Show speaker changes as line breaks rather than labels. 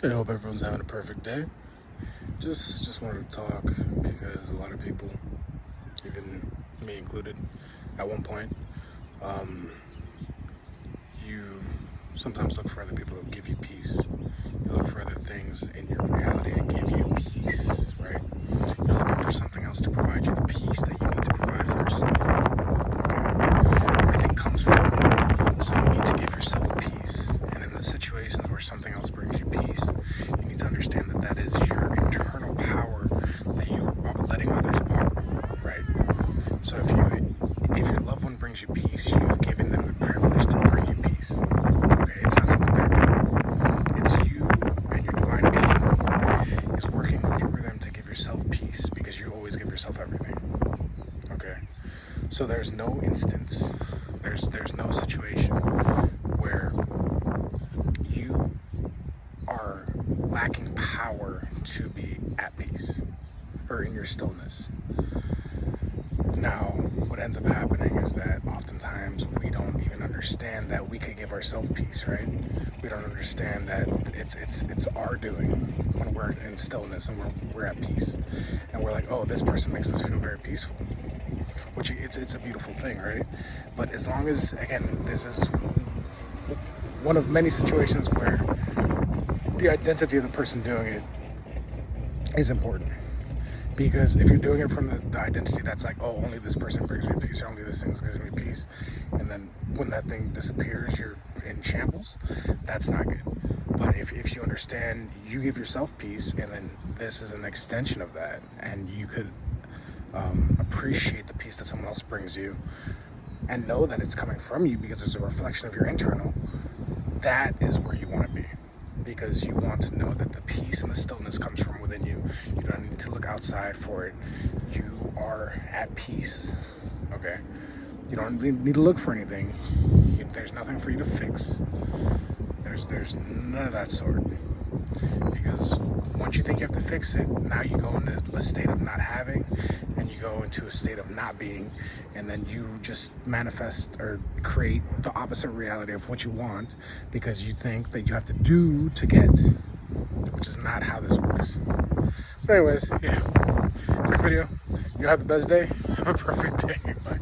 I hope everyone's having a perfect day. Just wanted to talk because a lot of people, even me included, at one point, um, you sometimes look for other people to give you peace. You look for other things in your reality to give you peace, right? You're looking for something else to provide you the peace that you need to provide for yourself. Okay? Everything comes from you, so you need to give yourself peace. And in the situations where something else brings you peace, you need to understand that that is your internal power that you are letting others borrow, right? So if your loved one brings you peace, you've given them the privilege to bring you peace. Okay, it's not something they're doing. It's you and your divine being is working through them to give yourself peace because you always give yourself everything. Okay, so there's no instance, there's no situation where you are lacking power to be at peace or in your stillness. Now, what ends up happening is that oftentimes we don't even understand that we could give ourselves peace, right? We don't understand that it's our doing when we're in stillness and we're at peace, and we're like, oh, this person makes us feel very peaceful, which it's a beautiful thing, right? But as long as, again, this is one of many situations where the identity of the person doing it is important. Because if you're doing it from the identity that's like, oh, only this person brings me peace, or only this thing gives me peace, and then when that thing disappears, you're in shambles, that's not good. But if you understand, you give yourself peace, and then this is an extension of that, and you could appreciate the peace that someone else brings you, and know that it's coming from you because it's a reflection of your internal, that is where you want to be. Because you want to know that the peace and the stillness comes from within you. You don't need to look outside for it. You are at peace, okay? You don't need to look for anything. There's nothing for you to fix. There's none of that sort. Because once you think you have to fix it, now you go into a state of not having, and you go into a state of not being, and then you just manifest or create the opposite reality of what you want because you think that you have to do to get, which is not how this works. But anyways, yeah, quick video. You have the best day. Have a perfect day. Bye.